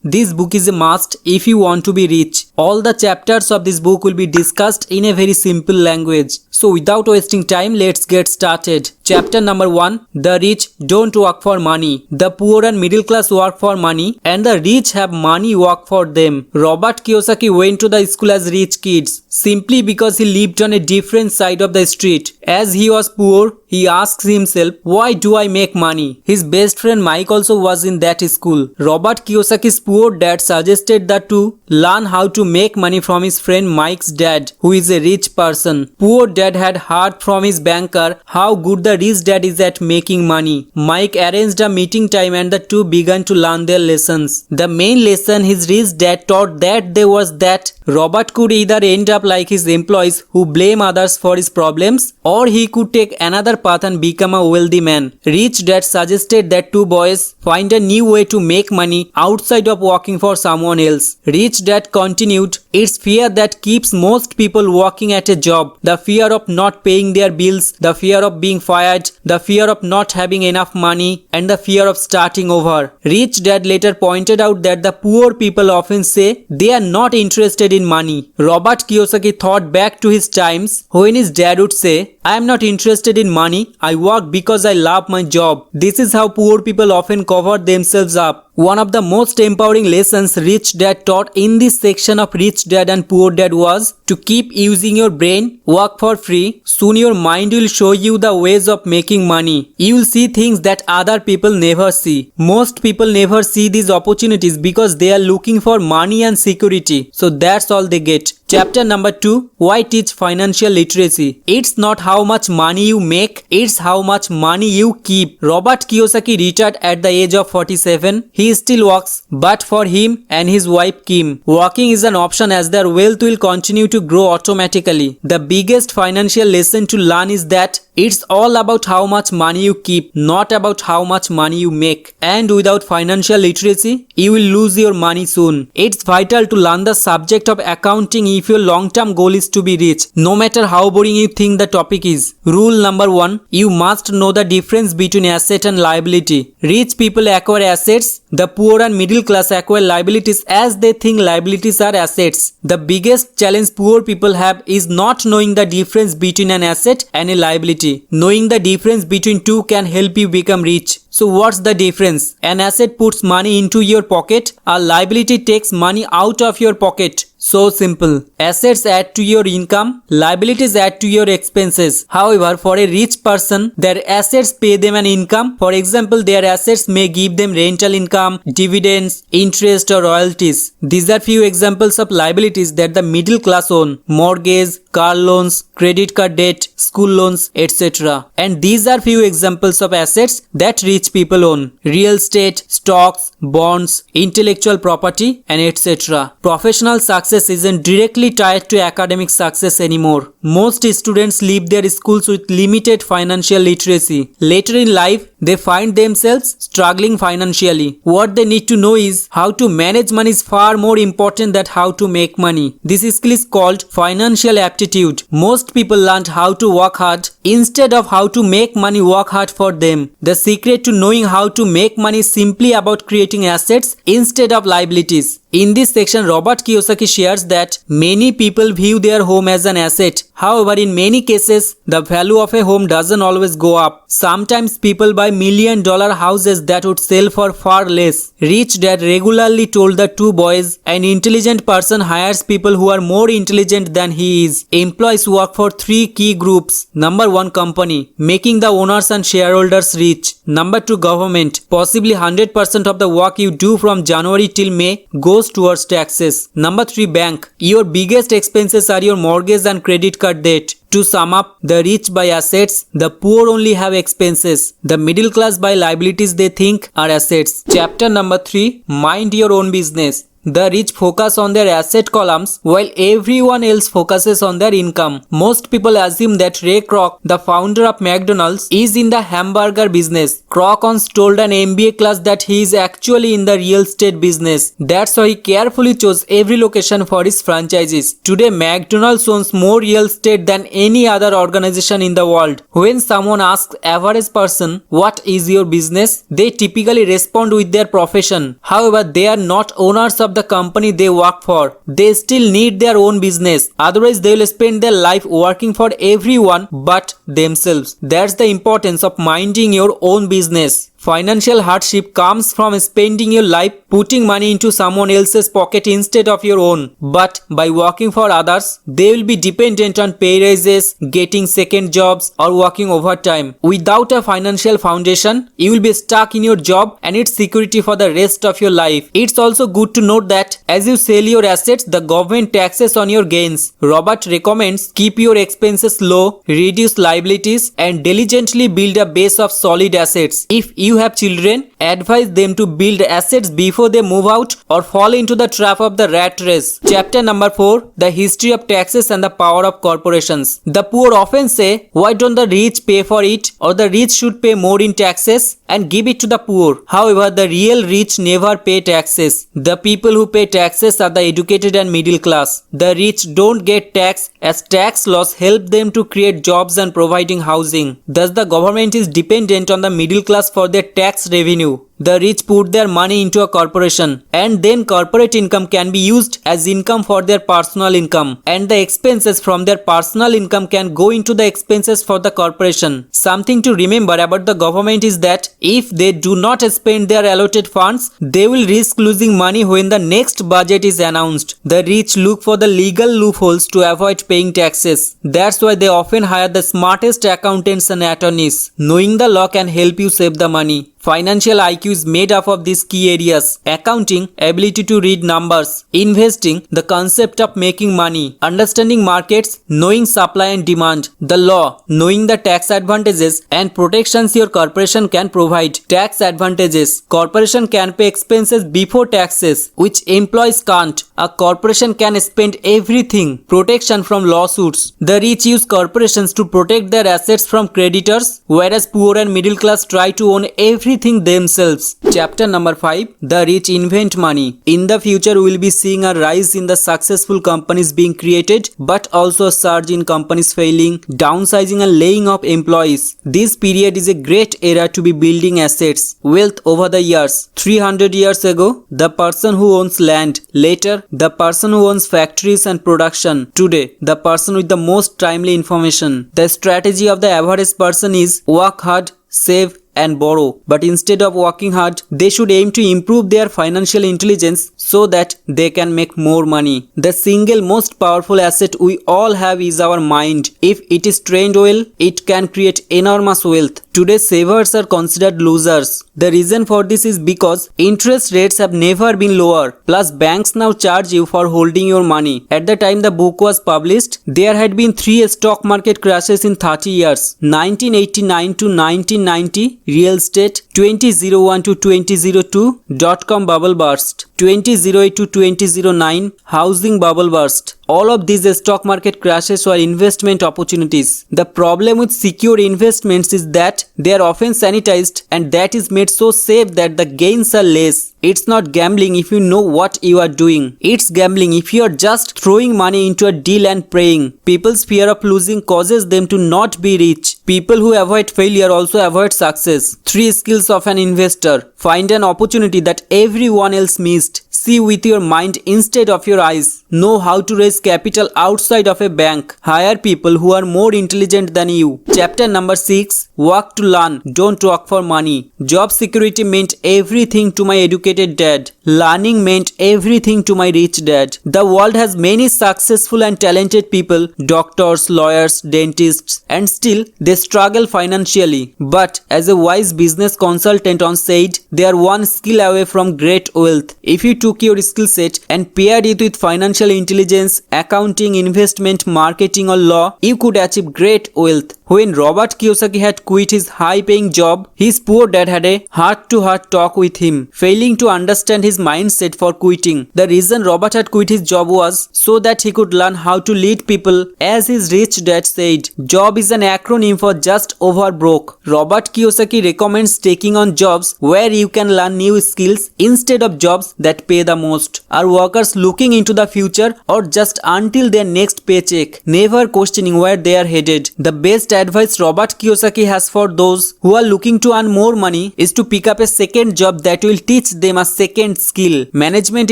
This book is a must if you want to be rich. All the chapters of this book will be discussed in a very simple language. So without wasting time, let's get started. Chapter number 1. The rich don't work for money. The poor and middle class work for money and the rich have money work for them. Robert Kiyosaki went to the school as rich kids simply because he lived on a different side of the street. As he was poor, he asks himself, why do I make money? His best friend Mike also was in that school. Robert Kiyosaki's poor dad suggested that to learn how to make money from his friend Mike's dad, who is a rich person. Poor dad had heard from his banker how good the rich dad is at making money. Mike arranged a meeting time and the two began to learn their lessons. The main lesson his rich dad taught that day was that Robert could either end up like his employees who blame others for his problems, or he could take another path and become a wealthy man. Rich dad suggested that two boys find a new way to make money outside of working for someone else. Rich dad continued, it's fear that keeps most people working at a job. The fear of not paying their bills, the fear of being fired, the fear of not having enough money, and the fear of starting over. Rich dad later pointed out that the poor people often say they are not interested in money. Robert Kiyosaki thought back to his times when his dad would say, I am not interested in money, I work because I love my job. This is how poor people often cover themselves up. One of the most empowering lessons Rich Dad taught in this section of Rich Dad and Poor Dad was to keep using your brain, work for free. Soon your mind will show you the ways of making money. You will see things that other people never see. Most people never see these opportunities because they are looking for money and security. So that's all they get. Chapter number 2. Why teach financial literacy? It's not how much money you make, it's how much money you keep. Robert Kiyosaki retired at the age of 47. He still works, but for him and his wife Kim, working is an option as their wealth will continue to grow automatically. The biggest financial lesson to learn is that it's all about how much money you keep, not about how much money you make. And without financial literacy, you will lose your money soon. It's vital to learn the subject of accounting if your long-term goal is to be rich, no matter how boring you think the topic is. Rule number 1. You must know the difference between asset and liability. Rich people acquire assets. The poor and middle class acquire liabilities as they think liabilities are assets. The biggest challenge poor people have is not knowing the difference between an asset and a liability. Knowing the difference between two can help you become rich. So what's the difference? An asset puts money into your pocket. A liability takes money out of your pocket. So simple. Assets add to your income, liabilities add to your expenses. However, for a rich person, their assets pay them an income. For example, their assets may give them rental income, dividends, interest or royalties. These are few examples of liabilities that the middle class own. Mortgage, car loans, credit card debt, school loans, etc. And these are few examples of assets that rich people own. Real estate, stocks, bonds, intellectual property and etc. Professional success isn't directly tied to academic success anymore. Most students leave their schools with limited financial literacy. Later in life, they find themselves struggling financially. What they need to know is how to manage money is far more important than how to make money. This skill is called financial aptitude. Most people learned how to work hard instead of how to make money work hard for them. The secret to knowing how to make money is simply about creating assets instead of liabilities. In this section, Robert Kiyosaki shares that many people view their home as an asset. However, in many cases, the value of a home doesn't always go up. Sometimes people buy million-dollar houses that would sell for far less. Rich Dad regularly told the two boys, an intelligent person hires people who are more intelligent than he is. Employees work for 3 key groups. Number 1, company, making the owners and shareholders rich. Number 2, government, possibly 100% of the work you do from January till May goes towards taxes. Number 3, bank, your biggest expenses are your mortgage and credit card debt. To sum up, the rich buy assets, the poor only have expenses. The middle class buy liabilities they think are assets. Chapter number 3. Mind your own business. The rich focus on their asset columns while everyone else focuses on their income. Most people assume that Ray Kroc, the founder of McDonald's, is in the hamburger business. Kroc once told an MBA class that he is actually in the real estate business. That's why he carefully chose every location for his franchises. Today, McDonald's owns more real estate than any other organization in the world. When someone asks average person, what is your business? They typically respond with their profession. However, they are not owners of the company they work for. They still need their own business. Otherwise, they will spend their life working for everyone but themselves. That's the importance of minding your own business. Financial hardship comes from spending your life putting money into someone else's pocket instead of your own. But by working for others, they will be dependent on pay raises, getting second jobs, or working overtime. Without a financial foundation, you will be stuck in your job and its security for the rest of your life. It's also good to note that as you sell your assets, the government taxes on your gains. Robert recommends keep your expenses low, reduce liabilities, and diligently build a base of solid assets. If you have children, advise them to build assets before they move out or fall into the trap of the rat race. Chapter number 4, the history of taxes and the power of corporations. The poor often say, why don't the rich pay for it, or the rich should pay more in taxes and give it to the poor. However, the real rich never pay taxes. The people who pay taxes are the educated and middle class. The rich don't get tax as tax laws help them to create jobs and providing housing. Thus, the government is dependent on the middle class for their tax revenue. The rich put their money into a corporation, and then corporate income can be used as income for their personal income, and the expenses from their personal income can go into the expenses for the corporation. Something to remember about the government is that if they do not spend their allotted funds, they will risk losing money when the next budget is announced. The rich look for the legal loopholes to avoid paying taxes. That's why they often hire the smartest accountants and attorneys. Knowing the law can help you save the money. Financial IQ is made up of these key areas: accounting, ability to read numbers; investing, the concept of making money; understanding markets, knowing supply and demand; the law, knowing the tax advantages and protections your corporation can provide. Tax advantages: corporation can pay expenses before taxes, which employees can't. A corporation can spend everything. Protection from lawsuits: the rich use corporations to protect their assets from creditors, whereas poor and middle class try to own everything themselves. Chapter number 5, the rich invent money. In the future, we will be seeing a rise in the successful companies being created, but also a surge in companies failing, downsizing and laying off employees. This period is a great era to be building assets, wealth over the years. 300 years ago, the person who owns land. Later, the person who owns factories and production. Today, the person with the most timely information. The strategy of the average person is work hard, save, and borrow. But instead of working hard, they should aim to improve their financial intelligence so that they can make more money. The single most powerful asset we all have is our mind. If it is trained well, it can create enormous wealth. Today's savers are considered losers. The reason for this is because interest rates have never been lower. Plus, banks now charge you for holding your money. At the time the book was published, there had been 3 stock market crashes in 30 years. 1989 to 1990, real estate; 2001 to 2002, dot-com bubble burst; 2008 to 2009, housing bubble burst. All of these stock market crashes were investment opportunities. The problem with secure investments is that they are often sanitized, and that is made so safe that the gains are less. It's not gambling if you know what you are doing. It's gambling if you are just throwing money into a deal and praying. People's fear of losing causes them to not be rich. People who avoid failure also avoid success. 3 skills of an investor. Find an opportunity that everyone else missed. See with your mind instead of your eyes. Know how to raise capital outside of a bank. Hire people who are more intelligent than you. Chapter number 6, work to learn, don't work for money. Job security meant everything to my educated dad. Learning meant everything to my rich dad. The world has many successful and talented people, doctors, lawyers, dentists, and still they struggle financially. But as a wise business consultant once said, they are one skill away from great wealth. If you took your skill set and paired it with financial intelligence, accounting, investment, marketing, or law, you could achieve great wealth. When Robert Kiyosaki had quit his high-paying job, his poor dad had a heart-to-heart talk with him. Failing to understand his his mindset for quitting. The reason Robert had quit his job was so that he could learn how to lead people. As his rich dad said, job is an acronym for just over broke. Robert Kiyosaki recommends taking on jobs where you can learn new skills instead of jobs that pay the most. Are workers looking into the future or just until their next paycheck, never questioning where they are headed? The best advice Robert Kiyosaki has for those who are looking to earn more money is to pick up a second job that will teach them a second skill. Management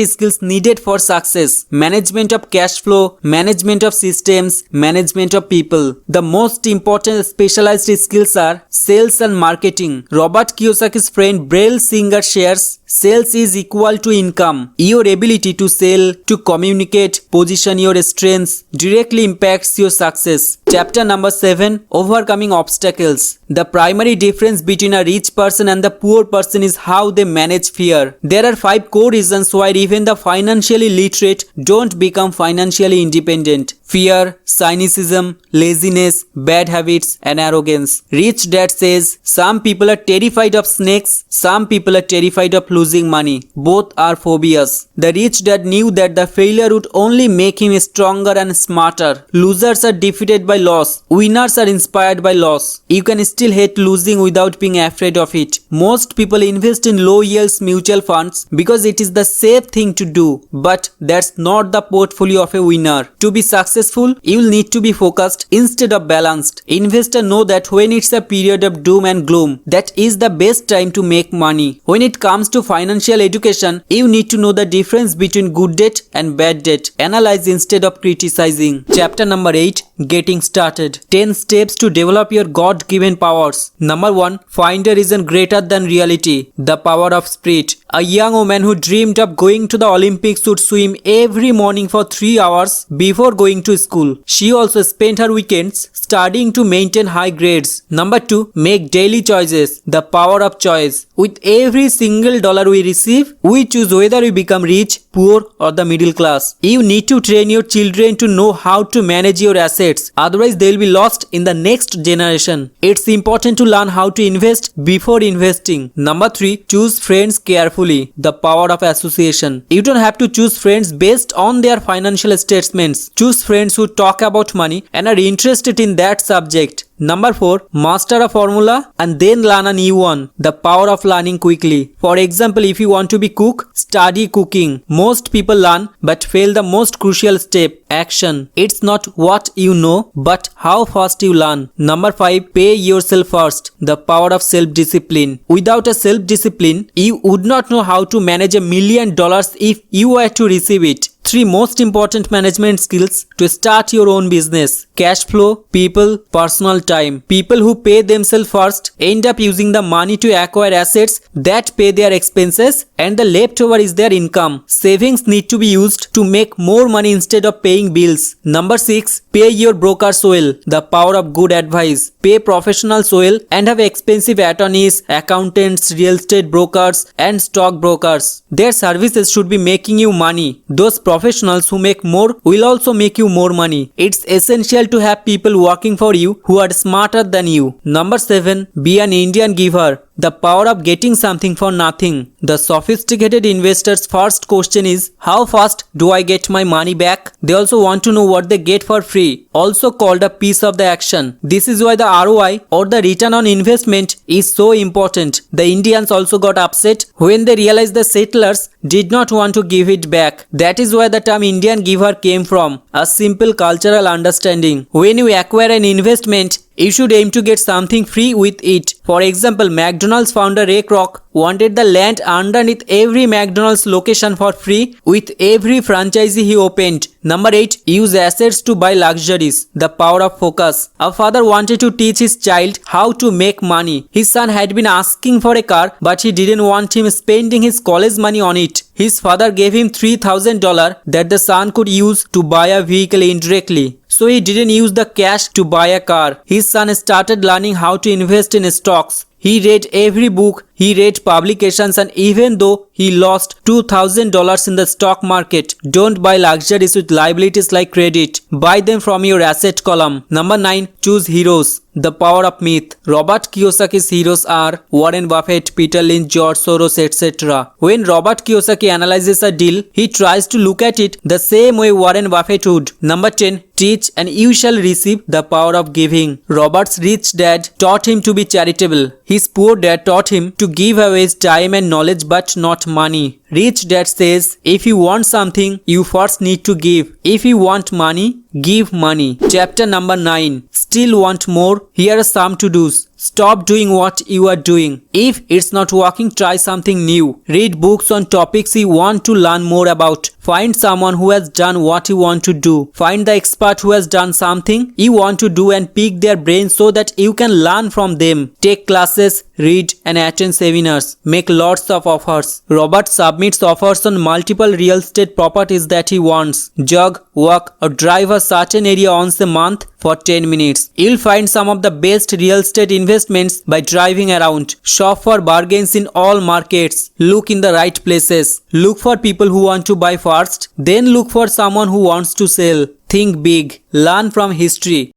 skills needed for success. Management of cash flow, management of systems, management of people. The most important specialized skills are sales and marketing. Robert Kiyosaki's friend Brel Singer shares, sales is equal to income. Your ability to sell, to communicate, position your strengths directly impacts your success. Chapter number 7, Overcoming Obstacles. The primary difference between a rich person and the poor person is how they manage fear. There are 5 core reasons why even the financially literate don't become financially independent. Fear, cynicism, laziness, bad habits, and arrogance. Rich dad says, some people are terrified of snakes, some people are terrified of losing money. Both are phobias. The rich dad knew that the failure would only make him stronger and smarter. Losers are defeated by loss. Winners are inspired by loss. You can still hate losing without being afraid of it. Most people invest in low yields mutual funds because it is the safe thing to do. But that's not the portfolio of a winner. To be successful, you will need to be focused instead of balanced. Investors know that when it's a period of doom and gloom, that is the best time to make money. When it comes to financial education, you need to know the difference between good debt and bad debt. Analyze instead of criticizing. Chapter number 8, Getting Started. 10 steps to develop your God-given powers. Number 1, find a reason greater than reality. The power of spirit. A young woman who dreamed of going to the Olympics would swim every morning for 3 hours before going to school. She also spent her weekends studying to maintain high grades. Number 2, make daily choices. The power of choice. With every single dollar we receive, we choose whether we become rich, poor, or the middle class. You need to train your children to know how to manage your assets. Otherwise, they will be lost in the next generation. It's important to learn how to invest before investing. Number 3, choose friends carefully. The power of association. You don't have to choose friends based on their financial statements. Choose friends who talk about money and are interested in that subject. Number 4, master a formula and then learn a new one. The power of learning quickly. For example, if you want to be cook, study cooking. Most people learn but fail the most crucial step, action. It's not what you know but how fast you learn. Number 5, pay yourself first. The power of self-discipline. Without a self-discipline, you would not know how to manage $1 million if you were to receive it. 3 most important management skills to start your own business. Cash flow, people, personal time. People who pay themselves first end up using the money to acquire assets that pay their expenses, and the leftover is their income. Savings need to be used to make more money instead of paying bills. Number 6, pay your brokers well. The power of good advice. Pay professionals well and have expensive attorneys, accountants, real estate brokers, and stock brokers. Their services should be making you money. Those professionals who make more will also make you more money. It's essential to have people working for you who are smarter than you. Number 7, be an Indian giver. The power of getting something for nothing. The sophisticated investor's first question is, how fast do I get my money back? They also want to know what they get for free, also called a piece of the action. This is why the ROI or the return on investment is so important. The Indians also got upset when they realized the settlers did not want to give it back. That is where the term Indian giver came from, a simple cultural understanding. When you acquire an investment, you should aim to get something free with it. For example, McDonald's founder Ray Kroc wanted the land underneath every McDonald's location for free with every franchisee he opened. Number 8, use assets to buy luxuries. The power of focus. A father wanted to teach his child how to make money. His son had been asking for a car, but he didn't want him spending his college money on it. His father gave him $3,000 that the son could use to buy a vehicle indirectly. So he didn't use the cash to buy a car. His son started learning how to invest in stocks. He read every book, he read publications, and even though He lost $2,000 in the stock market. Don't buy luxuries with liabilities like credit. Buy them from your asset column. Number 9. Choose heroes. The power of myth. Robert Kiyosaki's heroes are Warren Buffett, Peter Lynch, George Soros, etc. When Robert Kiyosaki analyzes a deal, he tries to look at it the same way Warren Buffett would. Number 10. Teach and you shall receive. The power of giving. Robert's rich dad taught him to be charitable. His poor dad taught him to give away his time and knowledge but not money. Rich dad says, if you want something, you first need to give. If you want money, give money. Chapter number 9. Still want more? Here are some to-dos. Stop doing what you are doing. If it's not working, try something new. Read books on topics you want to learn more about. Find someone who has done what you want to do. Find the expert who has done something you want to do and pick their brains so that you can learn from them. Take classes, read and attend seminars. Make lots of offers. Robert submits offers on multiple real estate properties that he wants. Jog, walk or drive a certain area once a month for 10 minutes. You'll find some of the best real estate investments by driving around. Shop for bargains in all markets. Look in the right places. Look for people who want to buy first. Then look for someone who wants to sell. Think big. Learn from history.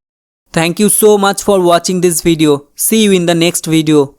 Thank you so much for watching this video. See you in the next video.